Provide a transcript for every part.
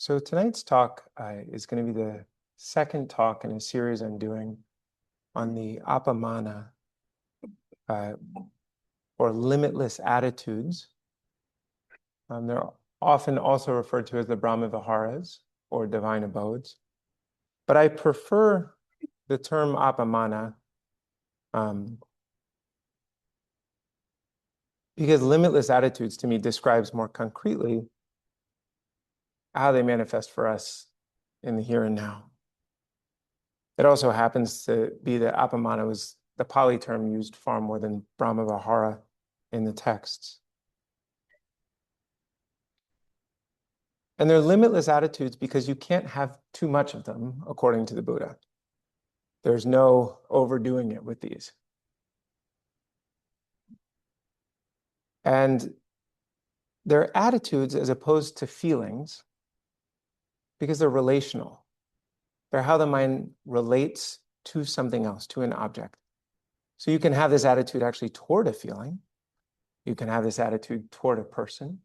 So tonight's talk is going to be the second talk in a series I'm doing on the Apāmāṇa, or Limitless Attitudes. They're often also referred to as the Brahma Viharas, or divine abodes. But I prefer the term Apāmāṇa because limitless attitudes to me describes more concretely how they manifest for us in the here and now. It also happens to be that Apāmāṇa was the Pali term used far more than Brahma Vihara in the texts. And they're limitless attitudes because you can't have too much of them, according to the Buddha. There's no overdoing it with these. And they're attitudes as opposed to feelings because they're relational. They're how the mind relates to something else, to an object. So you can have this attitude actually toward a feeling. You can have this attitude toward a person.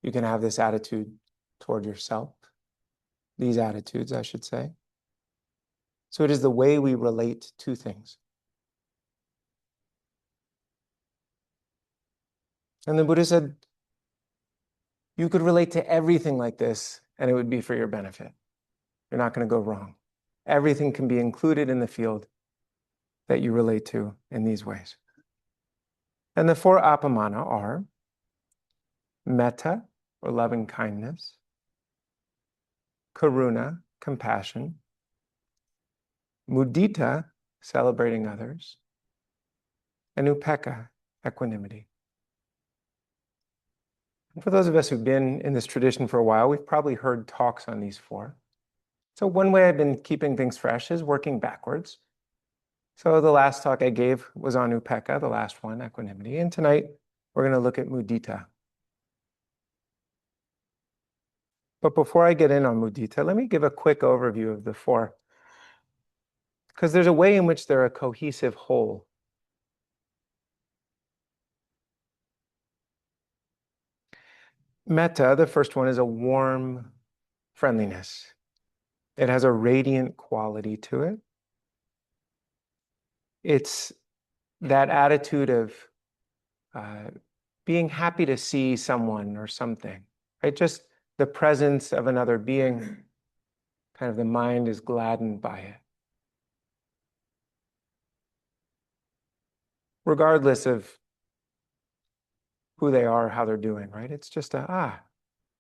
You can have this attitude toward yourself. These attitudes, I should say. So it is the way we relate to things. And the Buddha said, you could relate to everything like this, and it would be for your benefit. You're not going to go wrong. Everything can be included in the field that you relate to in these ways. And the four Apāmāṇa are metta, or loving kindness, karuna, compassion, mudita, celebrating others, and upekkha, equanimity. And for those of us who've been in this tradition for a while, we've probably heard talks on these four. So one way I've been keeping things fresh is working backwards. So the last talk I gave was on upekkha, the last one, equanimity. And tonight we're going to look at mudita. But before I get in on mudita, let me give a quick overview of the four, because there's a way in which they're a cohesive whole. Metta, the first one, is a warm friendliness. It has a radiant quality to it. It's that attitude of being happy to see someone or something, right? Just the presence of another being, kind of the mind is gladdened by it. Regardless of who they are, how they're doing, right? It's just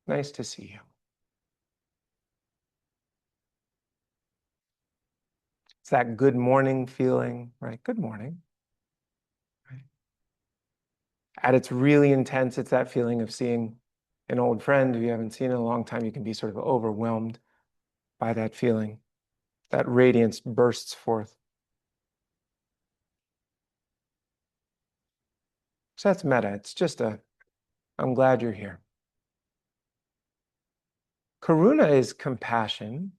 nice to see you. It's that good morning feeling, right? Good morning. Right? At its really intense, it's that feeling of seeing an old friend who you haven't seen in a long time. You can be sort of overwhelmed by that feeling. That radiance bursts forth. So that's metta. It's just I'm glad you're here. Karuna is compassion.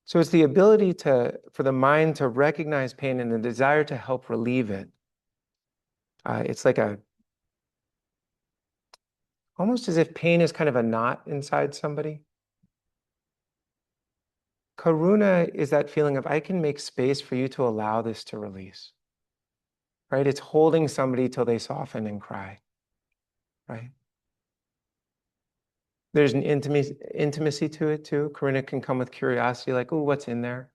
So it's the ability for the mind to recognize pain and the desire to help relieve it. It's like almost as if pain is kind of a knot inside somebody. Karuna is that feeling of, I can make space for you to allow this to release. Right? It's holding somebody till they soften and cry. Right? There's an intimacy to it too. Karuna can come with curiosity, like, oh, what's in there?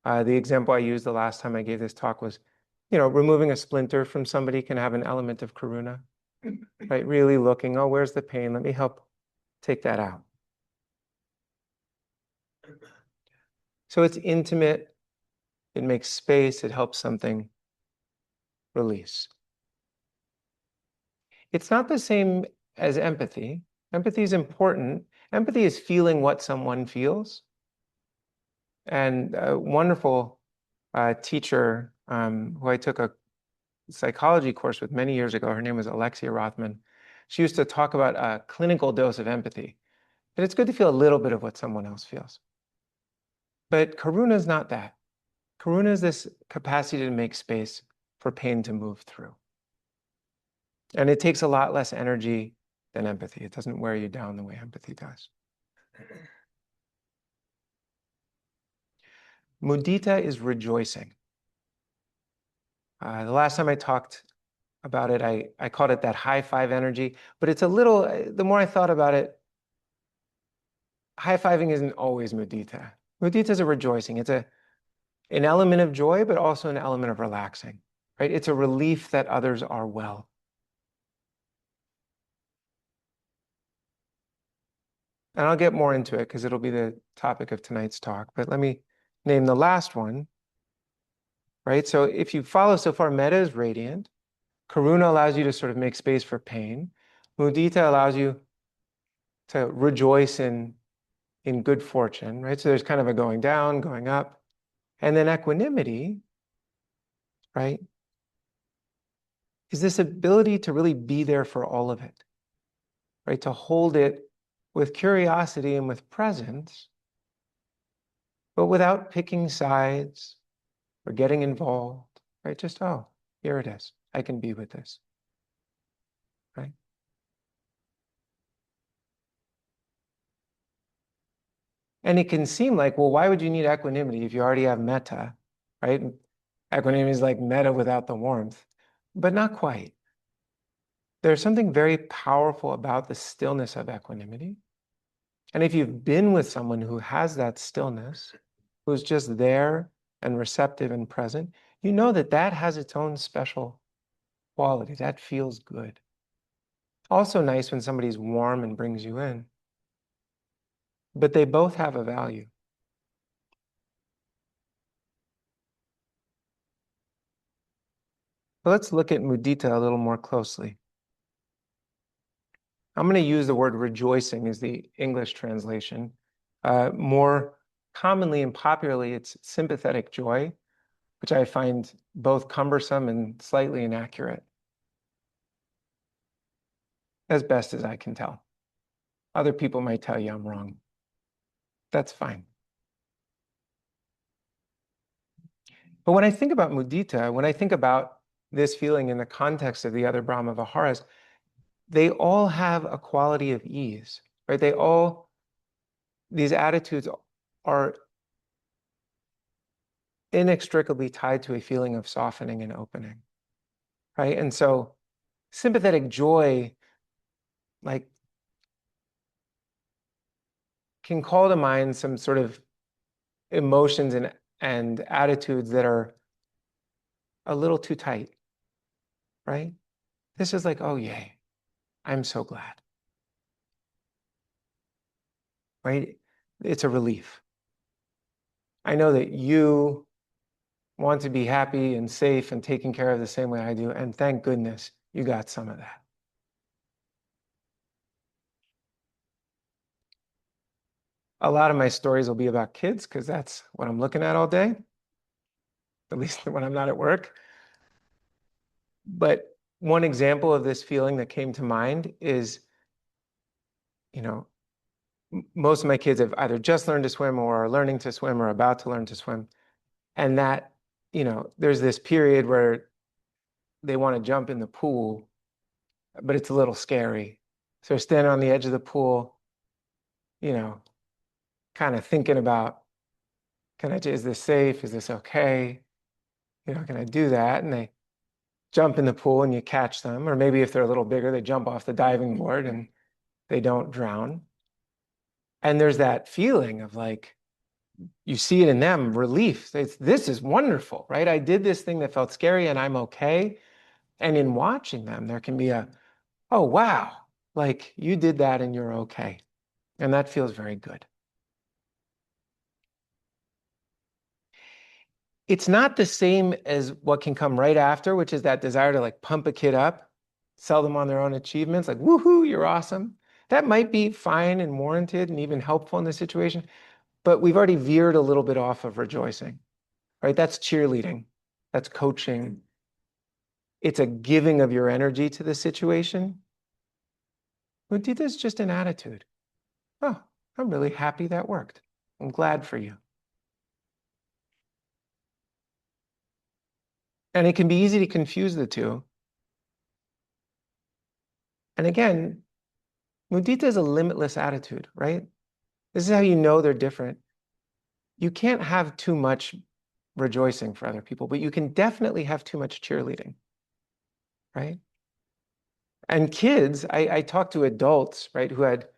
The example I used the last time I gave this talk was, removing a splinter from somebody can have an element of karuna, right? Really looking, oh, where's the pain? Let me help take that out. So it's intimate. It makes space. It helps something release. It's not the same as empathy. Empathy is important. Empathy is feeling what someone feels. And a wonderful teacher who I took a psychology course with many years ago, her name was Alexia Rothman. She used to talk about a clinical dose of empathy. And it's good to feel a little bit of what someone else feels. But karuna is not that. Karuna is this capacity to make space for pain to move through. And it takes a lot less energy than empathy. It doesn't wear you down the way empathy does. Mudita is rejoicing. The last time I talked about it, I called it that high five energy, but it's a little, the more I thought about it, high fiving isn't always mudita. Mudita is a rejoicing. It's an element of joy, but also an element of relaxing, right? It's a relief that others are well. And I'll get more into it because it'll be the topic of tonight's talk, but let me name the last one, right? So if you follow so far, metta is radiant. Karuna allows you to sort of make space for pain. Mudita allows you to rejoice in good fortune, right? So there's kind of a going down, going up. And then equanimity, right, is this ability to really be there for all of it, right? To hold it with curiosity and with presence, but without picking sides or getting involved, right? Just, oh, here it is. I can be with this, right? And it can seem like, well, why would you need equanimity if you already have metta, right? Equanimity is like metta without the warmth, but not quite. There's something very powerful about the stillness of equanimity. And if you've been with someone who has that stillness, who's just there and receptive and present, you know that that has its own special quality. That feels good. Also nice when somebody's warm and brings you in. But they both have a value. But let's look at mudita a little more closely. I'm going to use the word rejoicing as the English translation. More commonly and popularly, it's sympathetic joy, which I find both cumbersome and slightly inaccurate, as best as I can tell. Other people might tell you I'm wrong. That's fine. But when I think about mudita, when I think about this feeling in the context of the other Brahma Viharas, they all have a quality of ease, right? These attitudes are inextricably tied to a feeling of softening and opening, right? And so sympathetic joy, like, can call to mind some sort of emotions and attitudes that are a little too tight, right? This is like, oh, yay, I'm so glad, right? It's a relief. I know that you want to be happy and safe and taken care of the same way I do, and thank goodness you got some of that. A lot of my stories will be about kids because that's what I'm looking at all day, at least when I'm not at work. But one example of this feeling that came to mind is, you know, most of my kids have either just learned to swim or are learning to swim or about to learn to swim. And that, there's this period where they want to jump in the pool, but it's a little scary. So they're standing on the edge of the pool, kind of thinking about, is this safe? Is this okay? Can I do that? And they jump in the pool and you catch them. Or maybe if they're a little bigger, they jump off the diving board and they don't drown. And there's that feeling of like, you see it in them, relief. This is wonderful, right? I did this thing that felt scary and I'm okay. And in watching them, there can be oh, wow, like you did that and you're okay. And that feels very good. It's not the same as what can come right after, which is that desire to like pump a kid up, sell them on their own achievements, like, woohoo, you're awesome. That might be fine and warranted and even helpful in this situation, but we've already veered a little bit off of rejoicing, right? That's cheerleading, that's coaching. It's a giving of your energy to the situation. Mudita is just an attitude. Oh, I'm really happy that worked. I'm glad for you. And it can be easy to confuse the two. And again, Mudita is a limitless attitude, right? This is how you know they're different. You can't have too much rejoicing for other people, but you can definitely have too much cheerleading, right? And kids, I talk to adults, right, who had,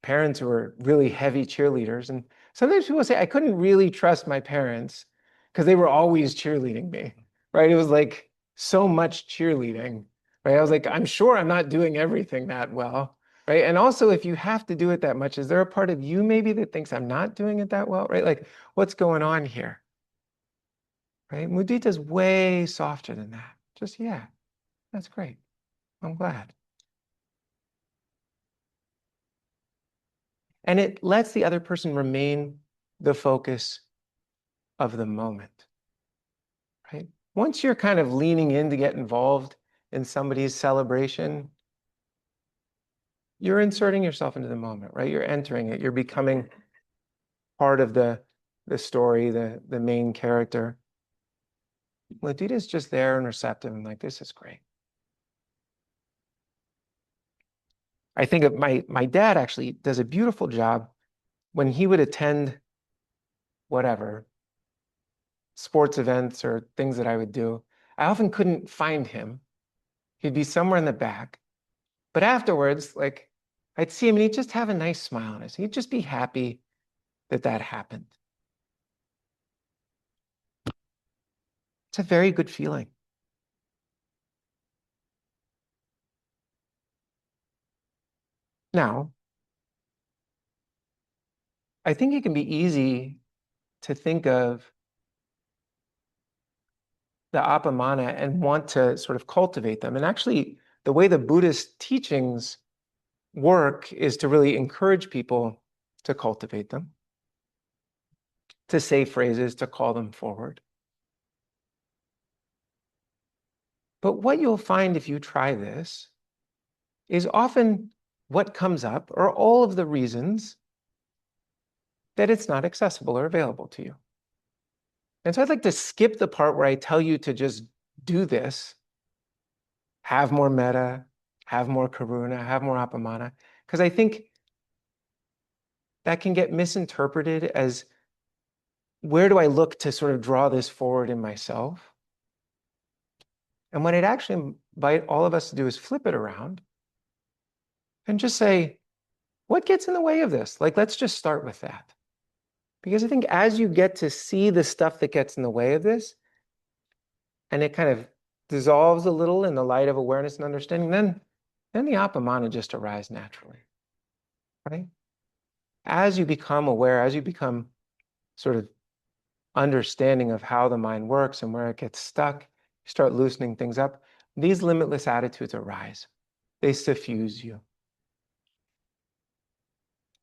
parents who were really heavy cheerleaders. And sometimes people say, I couldn't really trust my parents because they were always cheerleading me, right? It was like so much cheerleading, right? I was like, I'm sure I'm not doing everything that well, right? And also, if you have to do it that much, is there a part of you maybe that thinks I'm not doing it that well, right? Like, what's going on here, right? Mudita is way softer than that. Just, yeah, that's great. I'm glad. And it lets the other person remain the focus of the moment, right? Once you're kind of leaning in to get involved in somebody's celebration, you're inserting yourself into the moment, right? You're entering it. You're becoming part of the story, the main character. Mudita's just there and receptive and like, this is great. I think of my dad actually does a beautiful job when he would attend whatever, sports events or things that I would do. I often couldn't find him. He'd be somewhere in the back. But afterwards, like, I'd see him and he'd just have a nice smile on his. He'd just be happy that that happened. It's a very good feeling. Now, I think it can be easy to think of the Apāmāṇa and want to sort of cultivate them. And actually, the way the Buddhist teachings work is to really encourage people to cultivate them, to say phrases, to call them forward. But what you'll find if you try this is often what comes up are all of the reasons that it's not accessible or available to you. And so I'd like to skip the part where I tell you to just do this, have more metta, have more karuna, have more apāmāṇa, because I think that can get misinterpreted as where do I look to sort of draw this forward in myself? And what it actually invite all of us to do is flip it around and just say, what gets in the way of this? Like, let's just start with that. Because I think as you get to see the stuff that gets in the way of this, and it kind of dissolves a little in the light of awareness and understanding, then the Apāmāṇa just arrives naturally, right? As you become aware, as you become sort of understanding of how the mind works and where it gets stuck, you start loosening things up, these limitless attitudes arise. They suffuse you.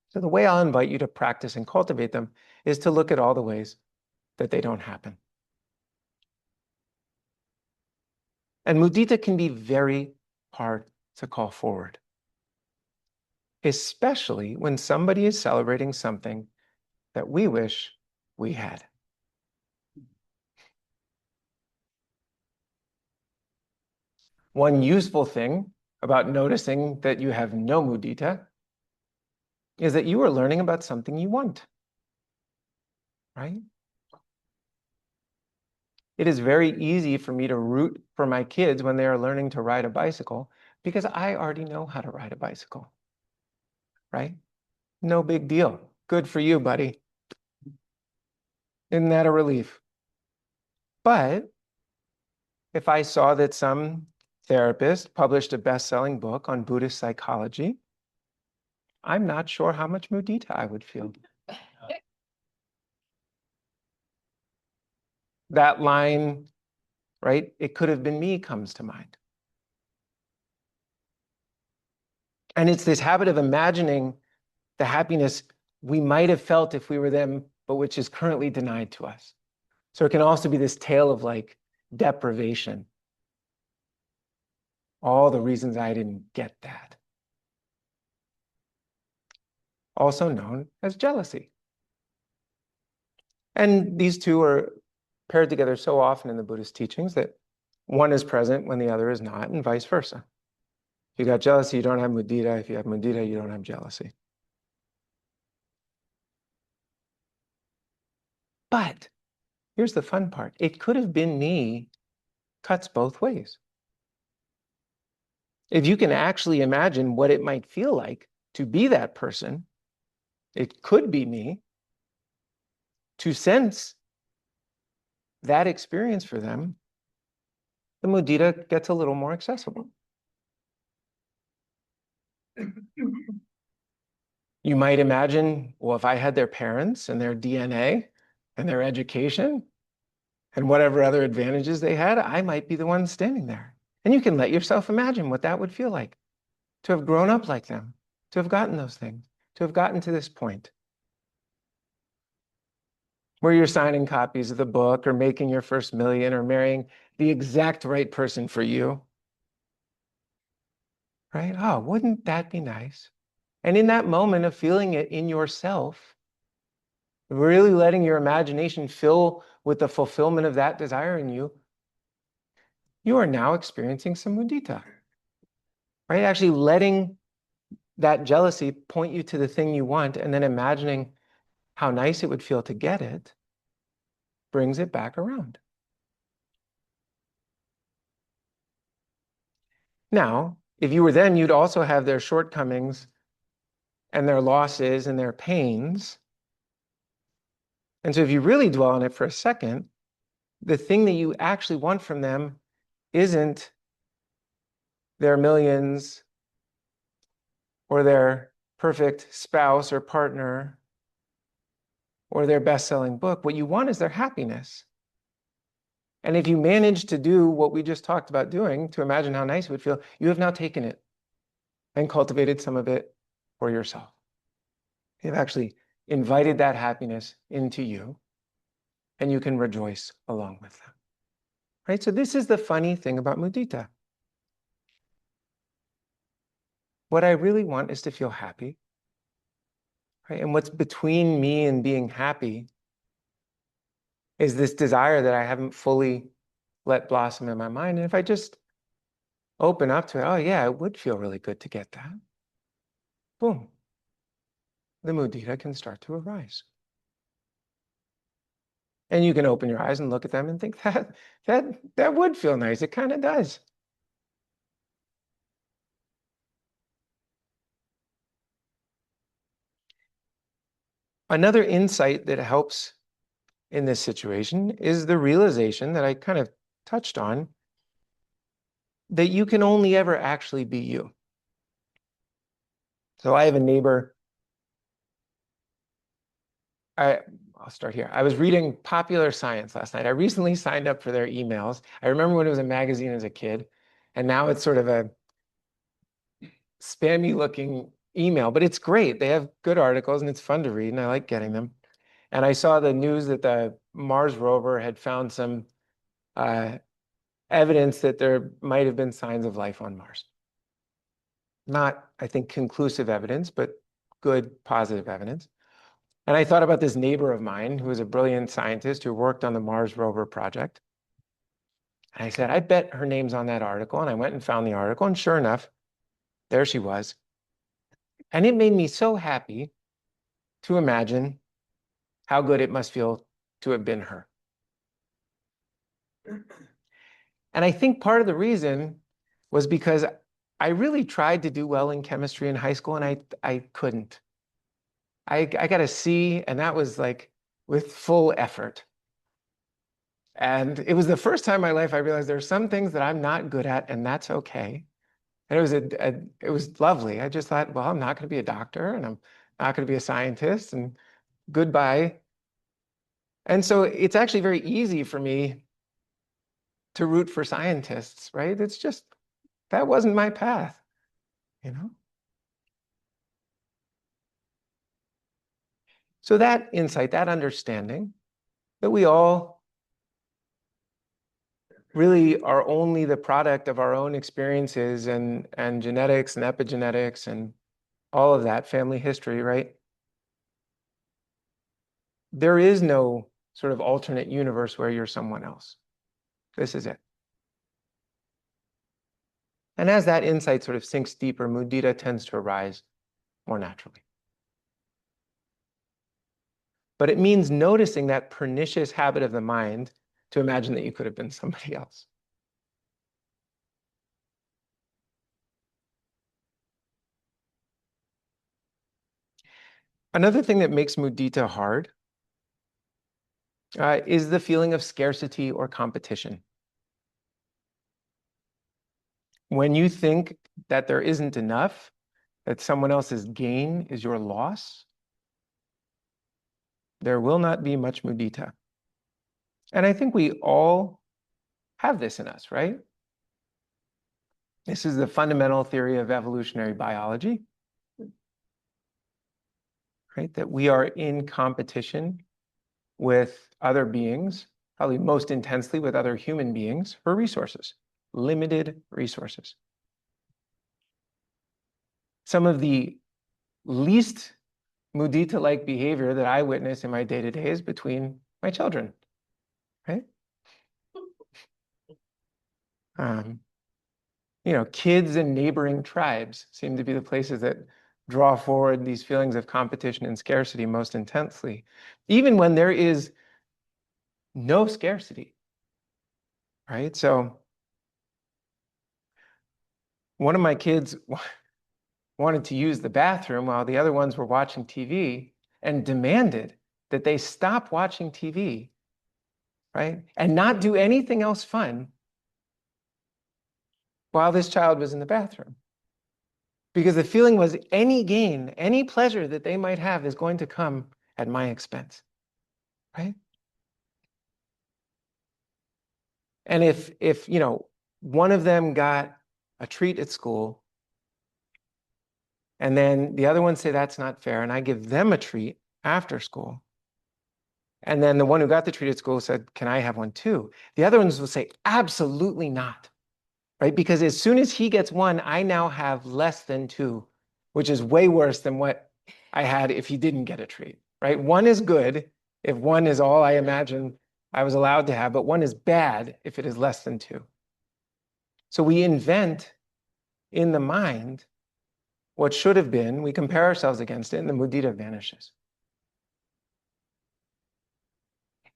So the way I'll invite you to practice and cultivate them is to look at all the ways that they don't happen. And mudita can be very hard to call forward, especially when somebody is celebrating something that we wish we had. One useful thing about noticing that you have no mudita is that you are learning about something you want, right? It is very easy for me to root for my kids when they are learning to ride a bicycle because I already know how to ride a bicycle, right? No big deal. Good for you, buddy. Isn't that a relief? But if I saw that some therapist published a best-selling book on Buddhist psychology, I'm not sure how much mudita I would feel. That line, right? It could have been me comes to mind. And it's this habit of imagining the happiness we might have felt if we were them, but which is currently denied to us. So it can also be this tale of like deprivation. All the reasons I didn't get that. Also known as jealousy. And these two are paired together so often in the Buddhist teachings that one is present when the other is not, and vice versa. If you got jealousy, you don't have mudita. If you have mudita, you don't have jealousy. But here's the fun part. It could have been me cuts both ways. If you can actually imagine what it might feel like to be that person, it could be me, to sense that experience for them, the mudita gets a little more accessible. You might imagine, well, if I had their parents and their DNA and their education and whatever other advantages they had, I might be the one standing there. And you can let yourself imagine what that would feel like, to have grown up like them, to have gotten those things, to have gotten to this point where you're signing copies of the book or making your first million or marrying the exact right person for you. Right? Oh, wouldn't that be nice? And in that moment of feeling it in yourself, really letting your imagination fill with the fulfillment of that desire in you, you are now experiencing some mudita. Right? Actually letting that jealousy point you to the thing you want and then imagining how nice it would feel to get it brings it back around. Now, if you were them, you'd also have their shortcomings and their losses and their pains. And so if you really dwell on it for a second, the thing that you actually want from them isn't their millions or their perfect spouse or partner or their best-selling book. What you want is their happiness. And if you manage to do what we just talked about doing, to imagine how nice it would feel, you have now taken it and cultivated some of it for yourself. You've actually invited that happiness into you, and you can rejoice along with them. Right? So this is the funny thing about mudita. What I really want is to feel happy. Right? And what's between me and being happy is this desire that I haven't fully let blossom in my mind. And if I just open up to it, oh yeah, it would feel really good to get that. Boom. The mudita can start to arise. And you can open your eyes and look at them and think that would feel nice. It kind of does. Another insight that helps in this situation is the realization that I kind of touched on, that you can only ever actually be you. So I have a neighbor. I'll start here. I was reading Popular Science last night. I recently signed up for their emails. I remember when it was a magazine as a kid, and now it's sort of a spammy looking email, but it's great. They have good articles and it's fun to read and I like getting them. And I saw the news that the Mars rover had found some evidence that there might have been signs of life on Mars. Not, I think, conclusive evidence, but good, positive evidence. And I thought about this neighbor of mine who was a brilliant scientist who worked on the Mars rover project. And I said, I bet her name's on that article. And I went and found the article. And sure enough, there she was. And it made me so happy to imagine how good it must feel to have been her. And I think part of the reason was because I really tried to do well in chemistry in high school, and I couldn't. I got a C, and that was like with full effort. And it was the first time in my life I realized there are some things that I'm not good at, and that's okay. And it was lovely. I just thought, well, I'm not going to be a doctor, and I'm not going to be a scientist, and goodbye. And so it's actually very easy for me to root for scientists, right? It's just, that wasn't my path, you know? So that insight, that understanding that we all really are only the product of our own experiences and genetics and epigenetics and all of that family history, right? There is no sort of alternate universe where you're someone else. This is it. And as that insight sort of sinks deeper, mudita tends to arise more naturally. But it means noticing that pernicious habit of the mind to imagine that you could have been somebody else. Another thing that makes mudita hard is the feeling of scarcity or competition. When you think that there isn't enough, that someone else's gain is your loss, there will not be much mudita. And I think we all have this in us, right? This is the fundamental theory of evolutionary biology, right? That we are in competition with other beings, probably most intensely with other human beings, for resources, limited resources. Some of the least mudita-like behavior that I witness in my day-to-day is between my children, right? You know, kids in neighboring tribes seem to be the places that draw forward these feelings of competition and scarcity most intensely, even when there is no scarcity, right? So one of my kids wanted to use the bathroom while the other ones were watching TV and demanded that they stop watching TV, right? And not do anything else fun while this child was in the bathroom. Because the feeling was any gain, any pleasure that they might have is going to come at my expense, right? And if you know, one of them got a treat at school, and then the other ones say that's not fair, and I give them a treat after school, and then the one who got the treat at school said, can I have one too? The other ones will say, absolutely not, right? Because as soon as he gets one, I now have less than two, which is way worse than what I had if he didn't get a treat, right? One is good if one is all I imagine I was allowed to have, but one is bad if it is less than two. So we invent in the mind what should have been, we compare ourselves against it, and the mudita vanishes.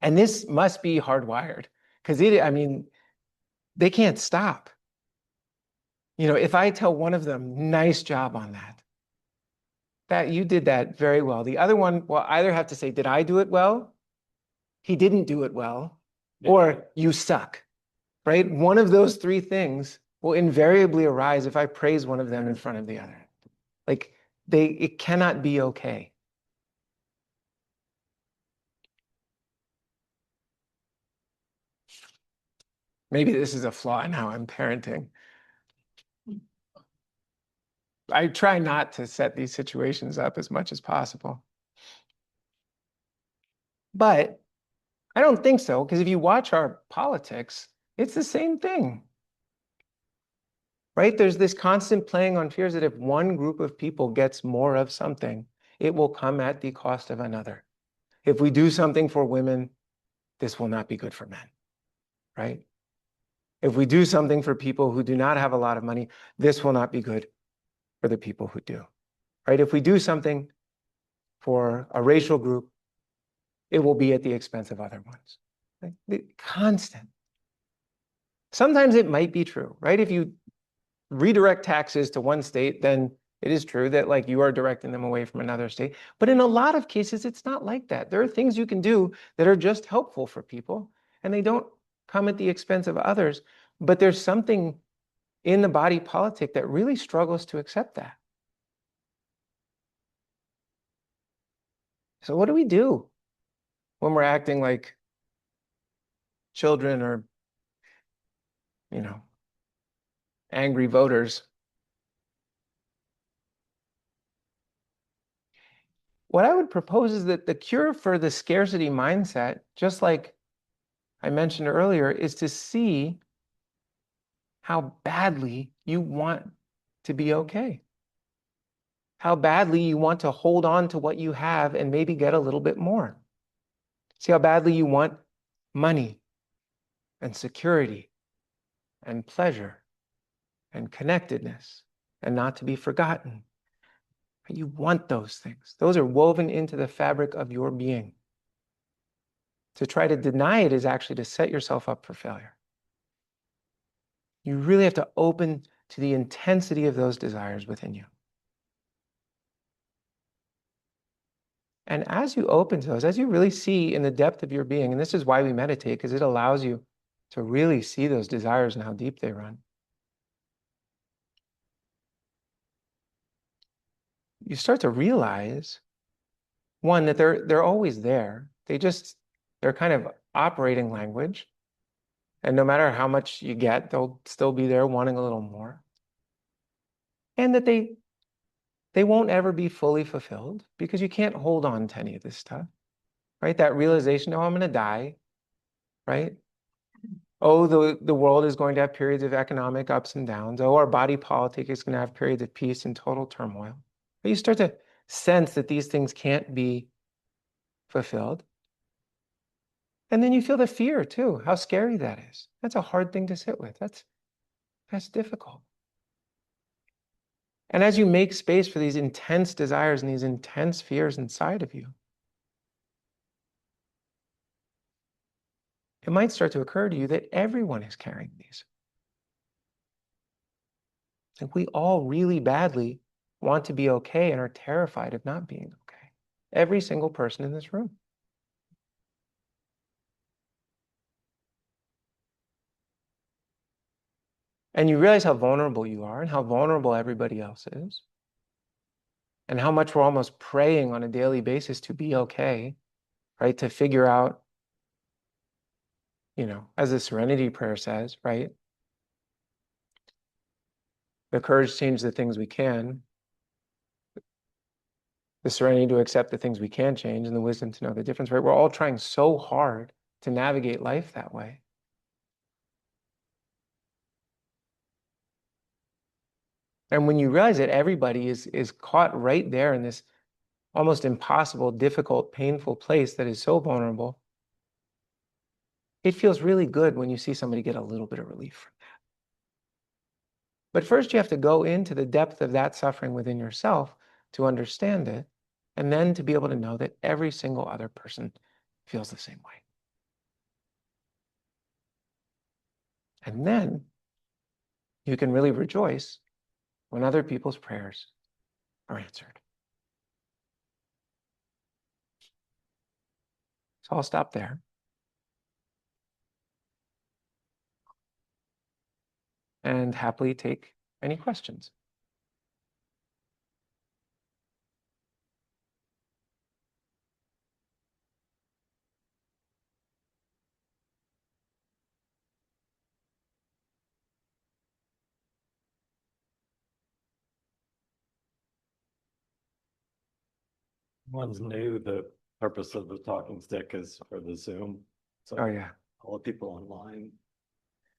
And this must be hardwired, because I mean, they can't stop. You know, if I tell one of them, nice job on that you did that very well. The other one will either have to say, did I do it well? He didn't do it well, or you suck, right? One of those three things will invariably arise if I praise one of them in front of the other. Like it cannot be okay. Maybe this is a flaw in how I'm parenting. I try not to set these situations up as much as possible. But I don't think so, because if you watch our politics, it's the same thing. Right? There's this constant playing on fears that if one group of people gets more of something, it will come at the cost of another. If we do something for women, this will not be good for men, right? If we do something for people who do not have a lot of money, this will not be good for the people who do, right? If we do something for a racial group, it will be at the expense of other ones. Right? Constant. Sometimes it might be true, right? If you redirect taxes to one state, then it is true that like you are directing them away from another state. But in a lot of cases, it's not like that. There are things you can do that are just helpful for people, and they don't come at the expense of others. But there's something in the body politic that really struggles to accept that. So what do we do when we're acting like children or, you know, angry voters? What I would propose is that the cure for the scarcity mindset, just like I mentioned earlier, is to see how badly you want to be okay. How badly you want to hold on to what you have and maybe get a little bit more. See how badly you want money and security and pleasure. and connectedness and not to be forgotten. You want those things. Those are woven into the fabric of your being. To try to deny it is actually to set yourself up for failure. You really have to open to the intensity of those desires within you. And as you open to those, as you really see in the depth of your being, and this is why we meditate, because it allows you to really see those desires and how deep they run. You start to realize, one, that they're always there. They're kind of operating language. And no matter how much you get, they'll still be there wanting a little more. And that they won't ever be fully fulfilled because you can't hold on to any of this stuff, right? That realization, oh, I'm going to die, right? Oh, the world is going to have periods of economic ups and downs. Oh, our body politic is going to have periods of peace and total turmoil. But you start to sense that these things can't be fulfilled. And then you feel the fear too, how scary that is. That's a hard thing to sit with. That's difficult. And as you make space for these intense desires and these intense fears inside of you, it might start to occur to you that everyone is carrying these. Like we all really badly want to be okay and are terrified of not being okay. Every single person in this room. And you realize how vulnerable you are and how vulnerable everybody else is. And how much we're almost praying on a daily basis to be okay, right? To figure out, as the Serenity Prayer says, right? The courage to change the things we can, the serenity to accept the things we can change, and the wisdom to know the difference, right? We're all trying so hard to navigate life that way. And when you realize that everybody is caught right there in this almost impossible, difficult, painful place that is so vulnerable, it feels really good when you see somebody get a little bit of relief from that. But first you have to go into the depth of that suffering within yourself to understand it, and then to be able to know that every single other person feels the same way. And then you can really rejoice when other people's prayers are answered. So I'll stop there. And happily take any questions. One's new, the purpose of the talking stick is for the Zoom. So Oh, yeah. all the people online.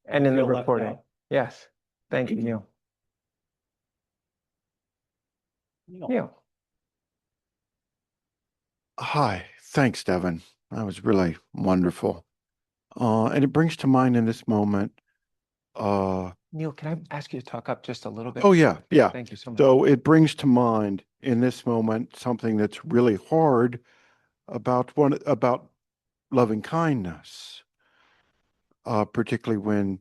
And in the feel left recording. out. Yes. Thank you, Neil. Neil. Hi, thanks, Devin. That was really wonderful. And it brings to mind in this moment. Neil, can I ask you to talk up just a little bit? Oh, yeah. Thank you so much. So it brings to mind in this moment something that's really hard about loving kindness, particularly when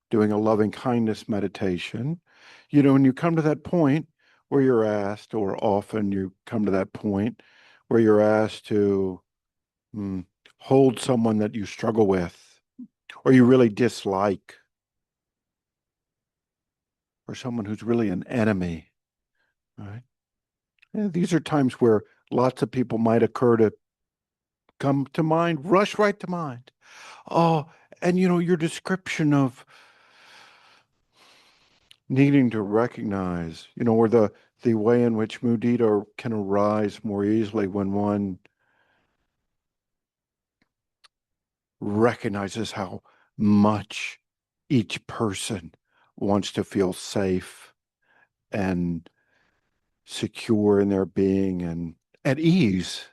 doing a loving kindness meditation. When you come to that point where you're asked, or often you come to that point where you're asked to hold someone that you struggle with, or you really dislike, or someone who's really an enemy, right? And these are times where lots of people might occur to come to mind, rush right to mind. Oh, and your description of needing to recognize, or the way in which mudita can arise more easily when one recognizes how much each person wants to feel safe and secure in their being and at ease.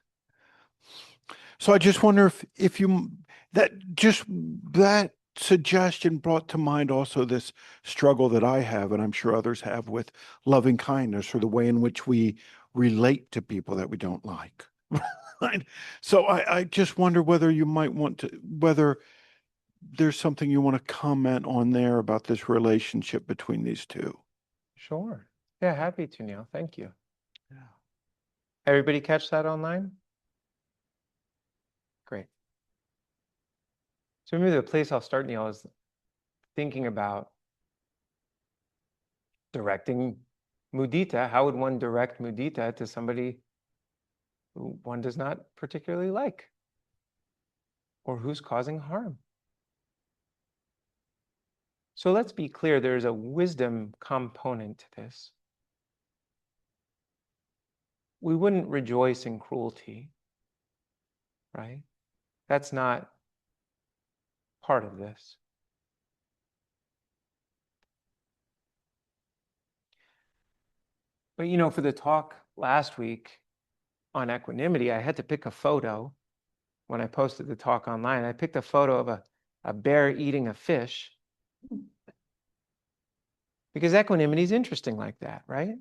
So I just wonder if that suggestion brought to mind also this struggle that I have, and I'm sure others have, with loving kindness, or the way in which we relate to people that we don't like. Right? So I just wonder whether you might want to, whether there's something you want to comment on there about this relationship between these two. Sure. Yeah, happy to, Neil. Thank you. Yeah. Everybody catch that online? Great. So maybe the place I'll start, Neil, is thinking about directing mudita. How would one direct mudita to somebody who one does not particularly like, or who's causing harm? So let's be clear, there's a wisdom component to this. We wouldn't rejoice in cruelty, right? That's not part of this. But you know, for the talk last week on equanimity, I had to pick a photo when I posted the talk online. I picked a photo of a bear eating a fish, because equanimity is interesting like that, right?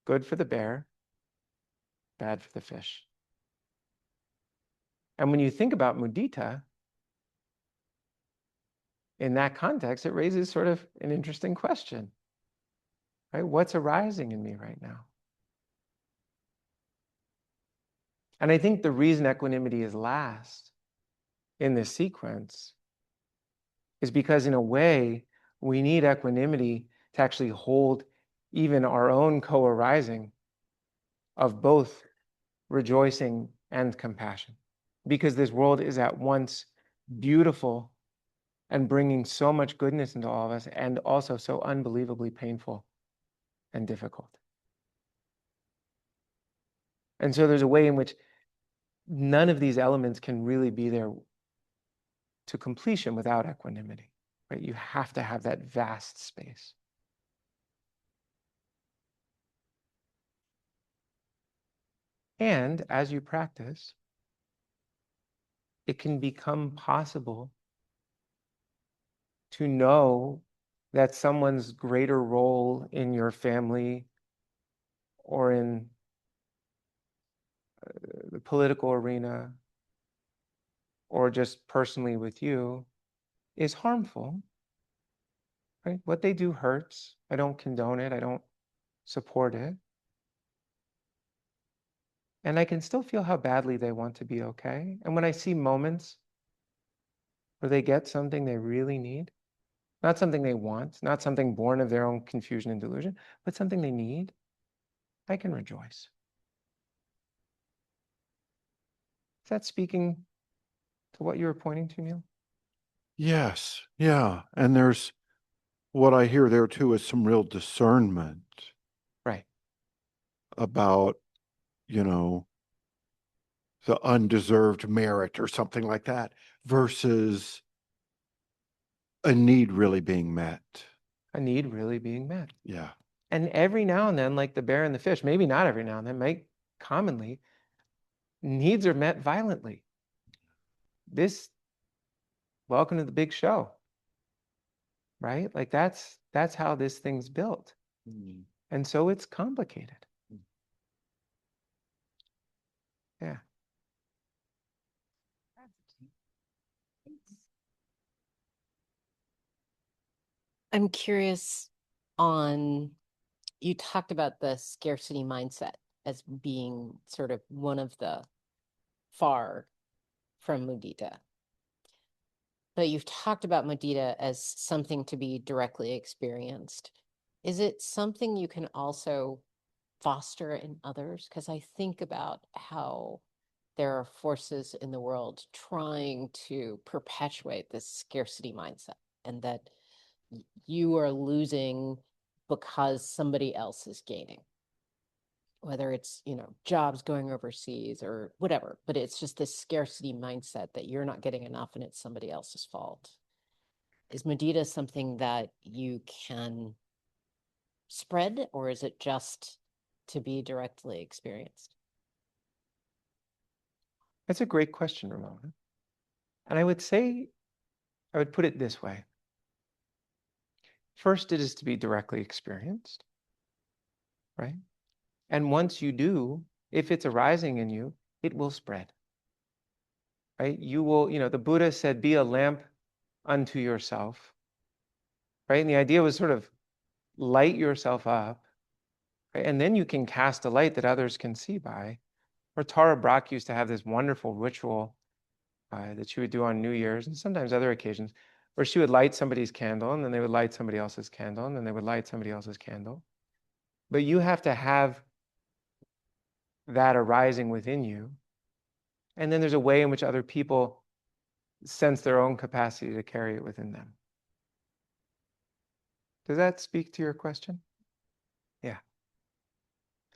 Good for the bear, bad for the fish. And when you think about mudita, in that context, it raises sort of an interesting question, right? What's arising in me right now? And I think the reason equanimity is last in this sequence is because, in a way, we need equanimity to actually hold even our own co-arising of both rejoicing and compassion, because this world is at once beautiful and bringing so much goodness into all of us, and also so unbelievably painful and difficult. And so there's a way in which none of these elements can really be there to completion without equanimity, right? You have to have that vast space. And as you practice, it can become possible to know that someone's greater role in your family or in the political arena or just personally with you is harmful, right? What they do hurts. I don't condone it. I don't support it. And I can still feel how badly they want to be okay. And when I see moments where they get something they really need, not something they want, not something born of their own confusion and delusion, but something they need, I can rejoice. Is that speaking to what you were pointing to, Neil? Yes. Yeah. And there's what I hear there too is some real discernment. Right. About, you know, the undeserved merit or something like that versus a need really being met. A need really being met. Yeah. And every now and then, like the bear and the fish, maybe not every now and then, commonly, needs are met violently. Welcome to the big show, right? Like that's how this thing's built. Mm. And so it's complicated. Yeah. I'm curious you talked about the scarcity mindset as being sort of one of the far from mudita. But you've talked about mudita as something to be directly experienced. Is it something you can also foster in others? Because I think about how there are forces in the world trying to perpetuate this scarcity mindset, and that you are losing because somebody else is gaining, whether it's, jobs going overseas or whatever, but it's just this scarcity mindset that you're not getting enough and it's somebody else's fault. Is mudita something that you can spread, or is it just to be directly experienced? That's a great question, Ramona. And I would say I would put it this way. First, it is to be directly experienced, right? And once you do, if it's arising in you, it will spread, right? You will, the Buddha said, be a lamp unto yourself, right? And the idea was sort of light yourself up, right? And then you can cast a light that others can see by. Or Tara Brach used to have this wonderful ritual that she would do on New Year's and sometimes other occasions, where she would light somebody's candle and then they would light somebody else's candle and then they would light somebody else's candle. But you have to have that arising within you. And then there's a way in which other people sense their own capacity to carry it within them. Does that speak to your question? Yeah.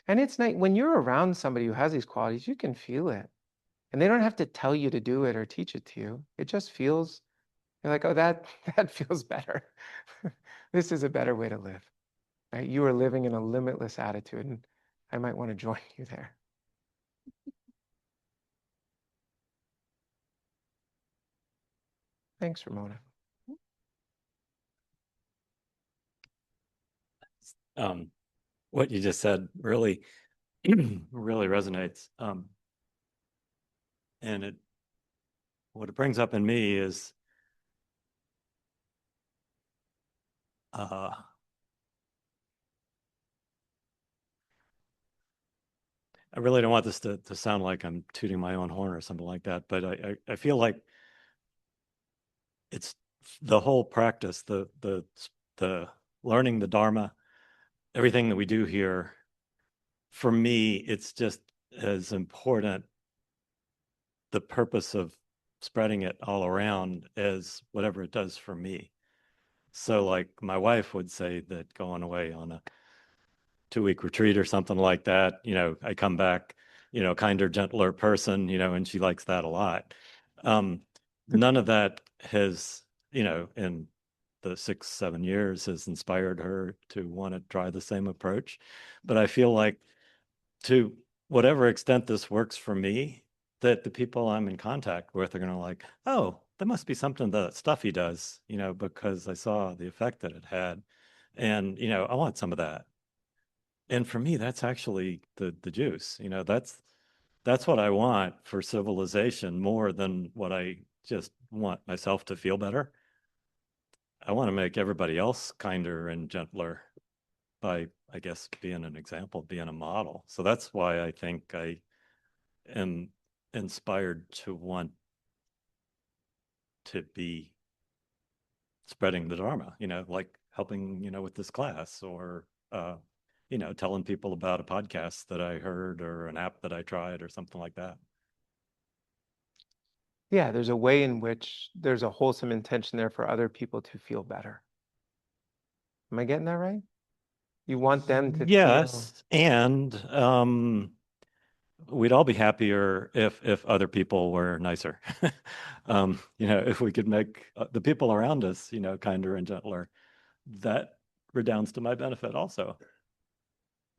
And it's nice when you're around somebody who has these qualities, you can feel it. And they don't have to tell you to do it or teach it to you. It just feels, you're like, oh, that feels better. This is a better way to live. Right? You are living in a limitless attitude, and I might want to join you there. Thanks, Ramona. What you just said really, really resonates. And what it brings up in me is I really don't want this to sound like I'm tooting my own horn or something like that, but I feel like it's the whole practice, the learning the Dharma, everything that we do here. For me, it's just as important, the purpose of spreading it all around, as whatever it does for me. So like my wife would say that going away on a 2-week retreat or something like that, I come back, kinder, gentler person, and she likes that a lot. None of that has, in the 6-7 years has inspired her to want to try the same approach. But I feel like to whatever extent this works for me, that the people I'm in contact with are going to like, oh, there must be something to that stuff he does, because I saw the effect that it had. And, I want some of that. And for me, that's actually the juice, that's what I want for civilization more than what I just want myself to feel better. I want to make everybody else kinder and gentler by, I guess, being an example, being a model. So that's why I think I am inspired to want to be spreading the Dharma, like helping, with this class, or, telling people about a podcast that I heard or an app that I tried or something like that. Yeah, there's a way in which there's a wholesome intention there for other people to feel better. Am I getting that right? You want them to Yes, and we'd all be happier if other people were nicer. If we could make the people around us, kinder and gentler, that redounds to my benefit also.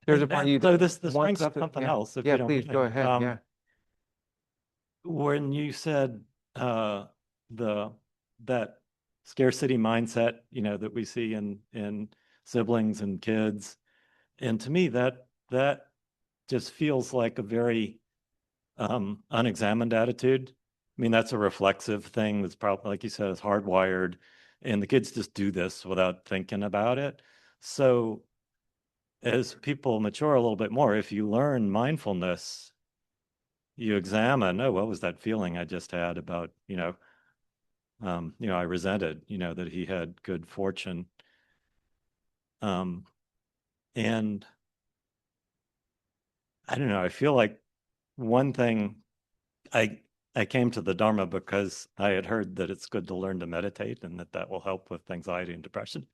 There's a part of you So that this brings wants up to- something yeah. else, if Yeah, you don't please go mind. ahead. Yeah. When you said that scarcity mindset, that we see in siblings and kids, and to me that just feels like a very unexamined attitude. I mean, that's a reflexive thing that's probably, like you said, is hardwired, and the kids just do this without thinking about it. So as people mature a little bit more, if you learn mindfulness, you examine, oh, what was that feeling I just had about, I resented, that he had good fortune. And I don't know, I feel like one thing, I came to the Dharma because I had heard that it's good to learn to meditate and that will help with anxiety and depression.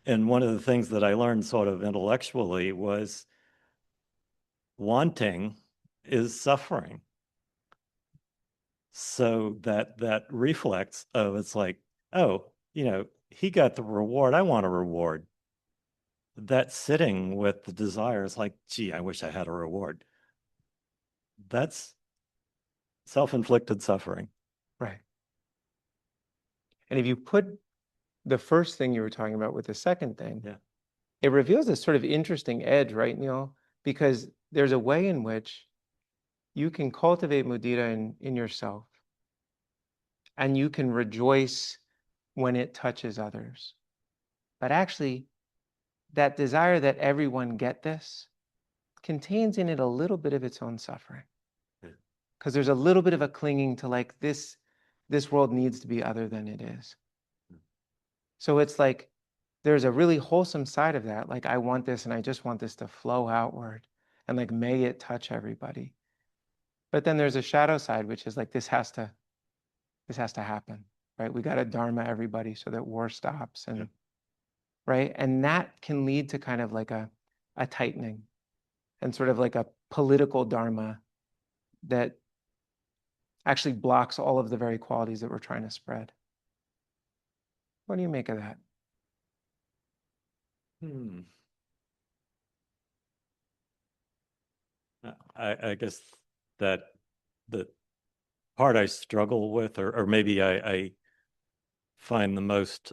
And one of the things that I learned sort of intellectually was wanting is suffering. So that reflex of, it's like, oh, he got the reward, I want a reward. That sitting with the desire is like, gee, I wish I had a reward. That's self-inflicted suffering. Right. And if you put the first thing you were talking about with the second thing, Yeah. it reveals this sort of interesting edge, right, Neil? Because there's a way in which you can cultivate mudita in yourself, and you can rejoice when it touches others. But actually, that desire that everyone get this contains in it a little bit of its own suffering. Because there's a little bit of a clinging to like this world needs to be other than it is. So it's like there's a really wholesome side of that. Like, I want this and I just want this to flow outward and like, may it touch everybody. But then there's a shadow side, which is like, this has to happen, right? We got to Dharma everybody so that war stops. And right. And that can lead to kind of like a tightening and sort of like a political Dharma that actually blocks all of the very qualities that we're trying to spread. What do you make of that? I guess that the part I struggle with, or maybe I find the most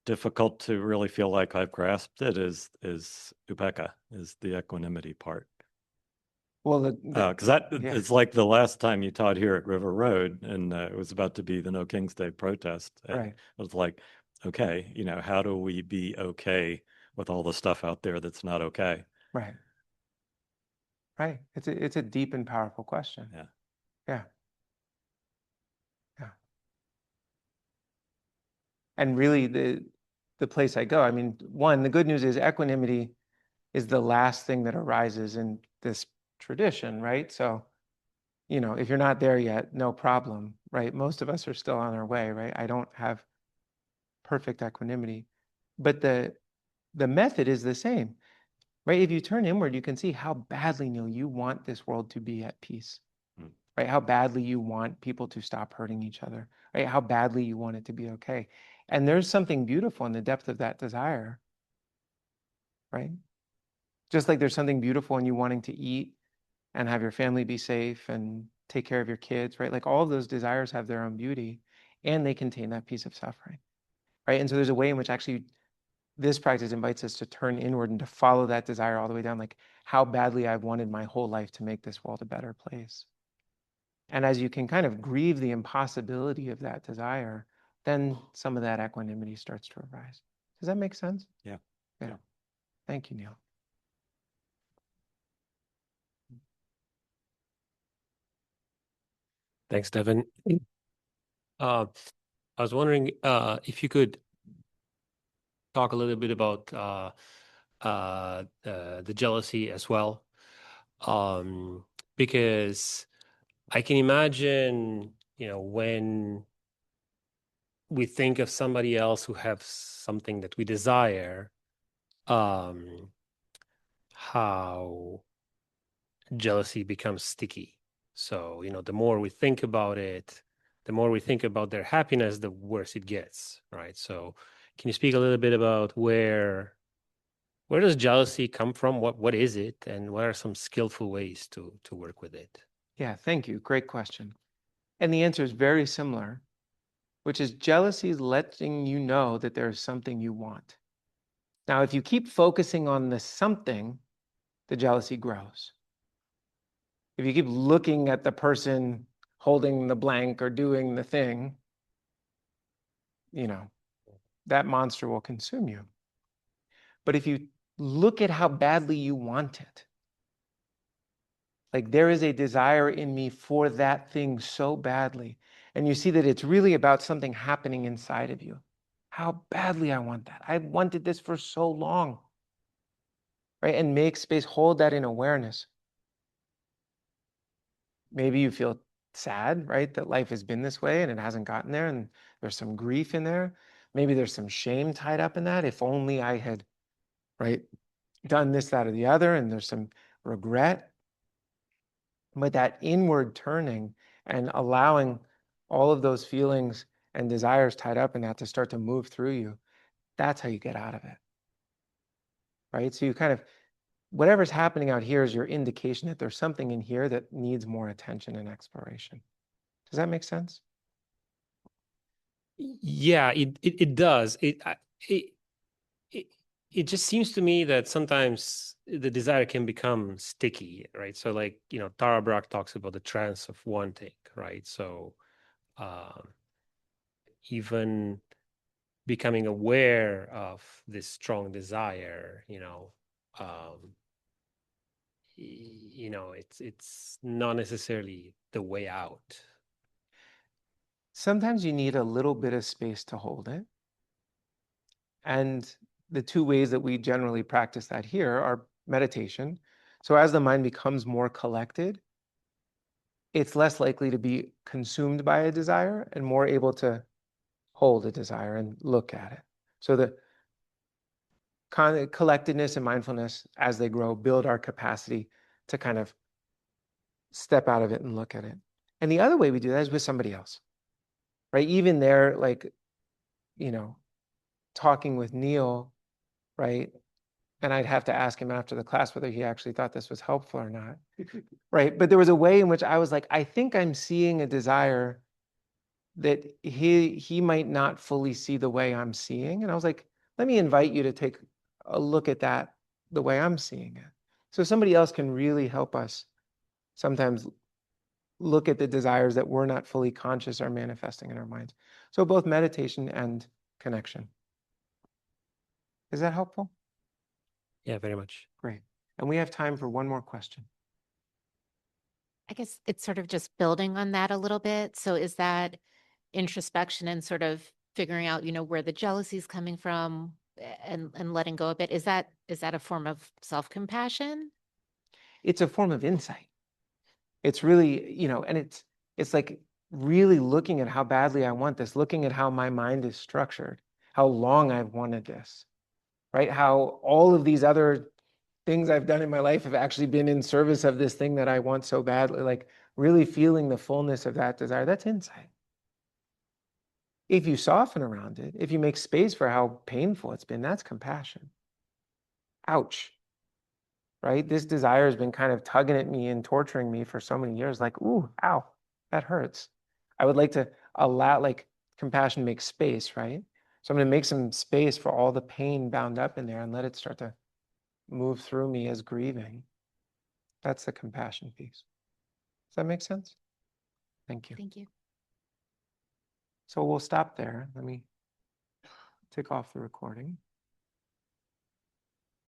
difficult to really feel like I've grasped it is upekkha, is the equanimity part. Well, because it's like the last time you taught here at River Road, and it was about to be the No King's Day protest. Right. It was like, okay, how do we be okay with all the stuff out there that's not okay? Right. Right. It's a deep and powerful question. Yeah. Yeah. Yeah. And really the place I go, I mean, one, the good news is equanimity is the last thing that arises in this tradition, right? So, if you're not there yet, no problem, right? Most of us are still on our way, right? I don't have perfect equanimity, but the method is the same, right? If you turn inward, you can see how badly, Neil, you want this world to be at peace, right? How badly you want people to stop hurting each other, right? How badly you want it to be okay. And there's something beautiful in the depth of that desire, right? Just like there's something beautiful in you wanting to eat and have your family be safe and take care of your kids, right? Like all of those desires have their own beauty, and they contain that piece of suffering, right? And so there's a way in which actually this practice invites us to turn inward and to follow that desire all the way down, like how badly I've wanted my whole life to make this world a better place. And as you can kind of grieve the impossibility of that desire, then some of that equanimity starts to arise. Does that make sense? Yeah. Yeah. Thank you, Neil. Thanks, Devin. I was wondering if you could talk a little bit about the jealousy as well, because I can imagine, when we think of somebody else who has something that we desire, how jealousy becomes sticky. So, the more we think about it, the more we think about their happiness, the worse it gets, right? So can you speak a little bit about where does jealousy come from? What is it? And what are some skillful ways to work with it? Yeah, thank you. Great question. And the answer is very similar, which is jealousy is letting you know that there's something you want. Now, if you keep focusing on the something, the jealousy grows. If you keep looking at the person holding the blank or doing the thing, that monster will consume you. But if you look at how badly you want it, like there is a desire in me for that thing so badly, and you see that it's really about something happening inside of you. How badly I want that. I've wanted this for so long, right? And make space, hold that in awareness. Maybe you feel sad, right? That life has been this way and it hasn't gotten there, and there's some grief in there. Maybe there's some shame tied up in that. If only I had, right, done this, that, or the other, and there's some regret. But that inward turning and allowing all of those feelings and desires tied up in that to start to move through you, that's how you get out of it, right? So you kind of, whatever's happening out here is your indication that there's something in here that needs more attention and exploration. Does that make sense? Yeah, it does. It it just seems to me that sometimes the desire can become sticky, right? So like, Tara Brach talks about the trance of wanting, right? So even becoming aware of this strong desire, it's not necessarily the way out. Sometimes you need a little bit of space to hold it. And the two ways that we generally practice that here are meditation. So as the mind becomes more collected, it's less likely to be consumed by a desire and more able to hold a desire and look at it. So the collectedness and mindfulness, as they grow, build our capacity to kind of step out of it and look at it. And the other way we do that is with somebody else, right? Even there, like, talking with Neil, right? And I'd have to ask him after the class whether he actually thought this was helpful or not, right? But there was a way in which I was like, I think I'm seeing a desire that he might not fully see the way I'm seeing. And I was like, let me invite you to take a look at that the way I'm seeing it. So somebody else can really help us sometimes look at the desires that we're not fully conscious are manifesting in our minds. So both meditation and connection. Is that helpful? Yeah, very much. Great. And we have time for one more question. I guess it's sort of just building on that a little bit. So is that introspection and sort of figuring out, where the jealousy is coming from and letting go a bit? Is that a form of self-compassion? It's a form of insight. It's really, and it's like really looking at how badly I want this, looking at how my mind is structured, how long I've wanted this, right? How all of these other things I've done in my life have actually been in service of this thing that I want so badly, like really feeling the fullness of that desire. That's insight. If you soften around it, if you make space for how painful it's been, that's compassion. Ouch. Right? This desire has been kind of tugging at me and torturing me for so many years. Like, ooh, ow, that hurts. I would like to allow, like, compassion makes space, right? So I'm going to make some space for all the pain bound up in there and let it start to move through me as grieving. That's the compassion piece. Does that make sense? Thank you. Thank you. So we'll stop there. Let me take off the recording.